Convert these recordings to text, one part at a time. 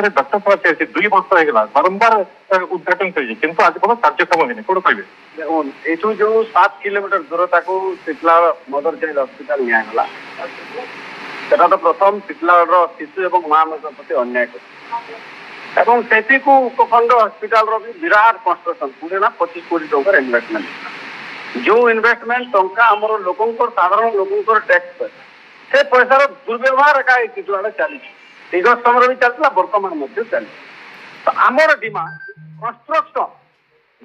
Doctor सभा चलती 2 वर्ष हो बारंबार उद्घाटन कर आज कौन कार्यक्रम होनी कौन कहे देखुन यू जो 7 किलोमीटर दूरता को शीतला मदर चाइल्ड हॉस्पिटल निगला सेटा तो प्रथम शीतला शिशु एवं माँ प्रति अन्याय से उपखंड हॉस्पिटल विराट कंस्ट्रक्शन पूरे ना 25 कोटी टकर इन्वेस्टमेंट जो इन्वेस्टमेंट टंका आमर लोक साधारण लोक टैक्स से पैसार दुर्व्यवहार एका शीतला चली विगत समय भी चलता बर्तमान चली तो आमर डिमांड कंस्ट्रक्शन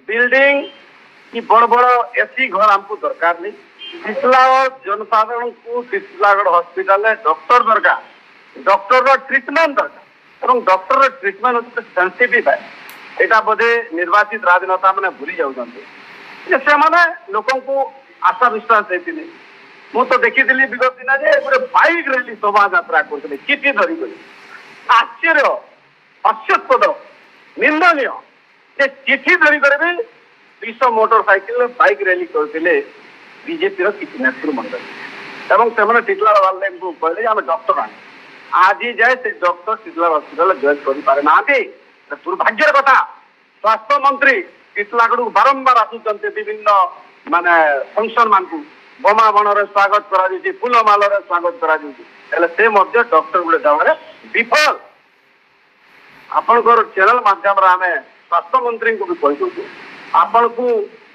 बिल्डिंग कि बड़ बड़ एसी घर आमको दरकार नहीं शीतलागढ़ जनसाधारण को शीतलागढ़ हॉस्पिटल डॉक्टर दरकार डॉक्टर ट्रिटमेंट दरकार डॉक्टर ट्रिटमेंट सेंसिटिव है यहाँ बोधे निर्वाचित राजनेता मैंने भूली जाने लोक को आशा विश्वास देते मु तो देखी विगत दिन गोटे बाइक रैली शोभा यात्रा करते चिठी धरिक आश्चर्य हास्यास्पद निंदनीय से चिठी धरिक भी 200 मोटरसाइकिल बाइक रैली करते बीजेपी किसी नेतृमंडल से टीटला वाले कहले आम डॉक्टर आने आज जाए से डॉक्टर शीतला हॉस्पिटल जॉइन कर दुर्भाग्य कथा स्वास्थ्य मंत्री शीतलागढ़ बारंबार आसुच्च विभिन्न माने फंक्शन मान बोमा बण स्वागत कर फूलमाल स्वागत कर डॉक्टर गुड़े जगह विफल आपंकर चैनल माध्यम आम स्वास्थ्य मंत्री को भी कही आपण को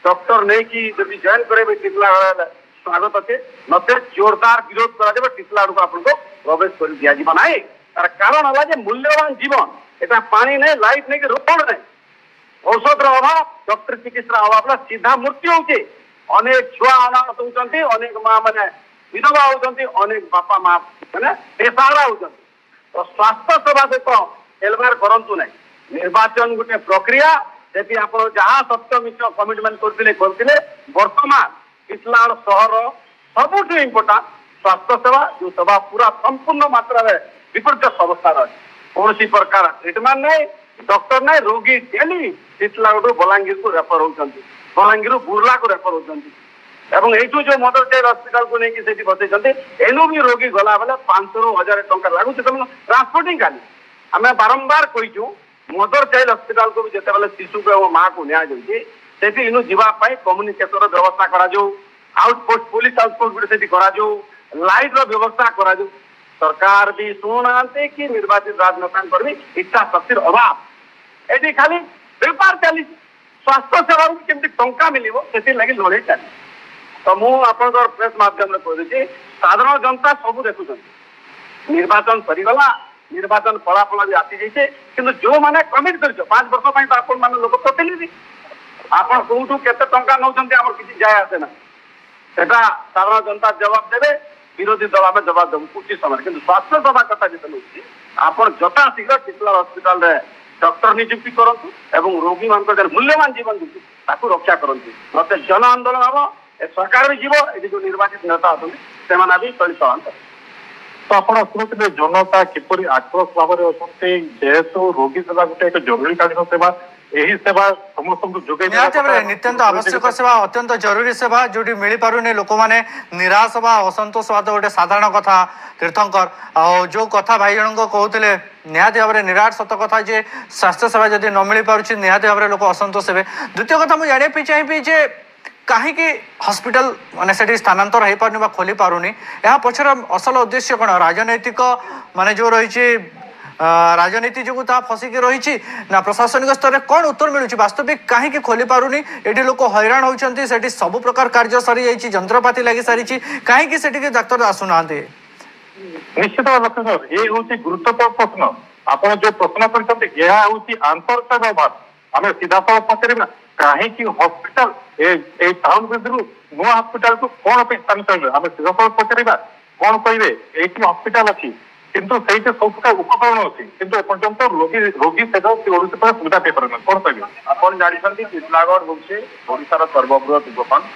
डॉक्टर नहीं कि जब जॉइन करेंगे शीतलागढ़ स्वागत अच्छे नते जोरदार विरोध कर शीतलागढ़ को आपको प्रवेश कर दिया ना तार कारण है मूल्यवान जीवन यहाँ पानी नहीं लाइट नहीं रोड नहीं औषध अभाव डॉक्टर चिकित्सा अभाव सीधा मृत्यु होचे अनेक छुआ अनाथ होती अनेक माँ मैंने विधवा होती अनेक बापा माँ मैंने बेसहारा होती तो स्वास्थ्य सेवा सहित एलबार करूँ ना निर्वाचन गोटे प्रक्रिया से आप जहाँ सत्य मिछ कमिटमेंट करते बर्तमान शीतलागढ़ सहर सबुठ इम्पोर्टाट स्वास्थ्य सेवा जो सेवा पूरा संपूर्ण मात्रा विपर्यस्त अवस्था कौन प्रकार ट्रिटमेंट नहीं डॉक्टर नहीं रोगी डेली शीतलागढ़ बलांगीर को रेफर होती बलांगीर बुर्ला को रेफर होती यू जो मदर चाइल्ड हॉस्पिटल को लेकिन बसई एनु भी रोगी गला बेले 500 ରୁ 1000 टंका लगुच ट्रांसपोर्टिंग खाली आम बारंबार कहीचु मदर चाइल्ड हॉस्पिटल को भी जिते शिशु को माँ को नि इनु जावाई कम्युनिकेटर व्यवस्था करा आउटपोस्ट पुलिस आउटपोस्ट गोटे करा लाइट व्यवस्था करा सरकार भी शुणुना कि निर्वाचित राजनेता भी इच्छा शक्ति अभाव ये खाली बेपार चली स्वास्थ्य सेवा केमती टंका मिल लगे लड़े चली तो मुझे प्रेस माध्यम कही साधारण जनता सब देखुं निर्वाचन सरीगला निर्वाचन फलाफल भी आसी जाइए कि जो मैंने कमिट कर 5 वर्ष तो आप लोक प्रतिनिधि आप कौटू के नौ किसी जाए आसे ना सेटा साधारण जनता जवाब देवे विरोधी दल आम जवाब देव कुछ समय कि स्वास्थ्य सेवा कथा जो आप जथा शीघ्र शीतला हॉस्पिटल डॉक्टर नियुक्ति करूँ रोगी मान मूल्यवान जीवन ताकू रक्षा करते मत जन आंदोलन हम सरकार भी जीव ये जो निर्वाचित नेता अच्छा भी चलित तो आप शुणुते जनता किपरि आक्रोश भाव में अच्छा जेहेतु रोगी सेवा गोटे एक जरूरीकालीन सेवा यही सेवा समस्त नित्यंत आवश्यक सेवा अत्यंत जरूरी सेवा जो मिल पारे लोक मैंने निराश बा असंतोष बा तो गोटे साधारण कथा तीर्थंकर जो कथा भाई जन कहते निहाती भाव में निराट सत कथा जे स्वास्थ्य सेवा जब न मिल पार्छ निहाती भाव में लोक असंतोष हे द्वितीय कथा मुझे जाना चाहिए जे कहीं हॉस्पिटल माने से स्थानांतर हो पार खोली पारुनी यहाँ पछर असल उद्देश्य कौन राजनैतिक माने जो रही राजनीति जो फसिक रही ना प्रशासनिक स्तर में कौन उत्तर मिलूँ वास्तविक कहीं खोली पारुनी ये लोक हैरान होती सब प्रकार कार्य सरी जाइए जंत्रपाति लगी सारी कहीं डाक्तर आसुना निश्चित भाव ये हूँ गुरुत्वपूर्ण प्रश्न आप जो प्रश्न कर आंसर अभाव आम सीधा सड़क पचार कहीं हॉस्पिटल टाउन भितर नुआ हॉस्पिटल को कौन स्थानांतर आम सीधा सड़क पचार कौन कहे ये हॉस्पिटल अच्छी किंतु से सब प्रकार उपकरण अच्छी किंतु एपर्यंत रोगी सुविधा पाई पार कौन कहे आप जानते शीतलागढ़ हूँ ओडार सर्वबृहत उपखंड।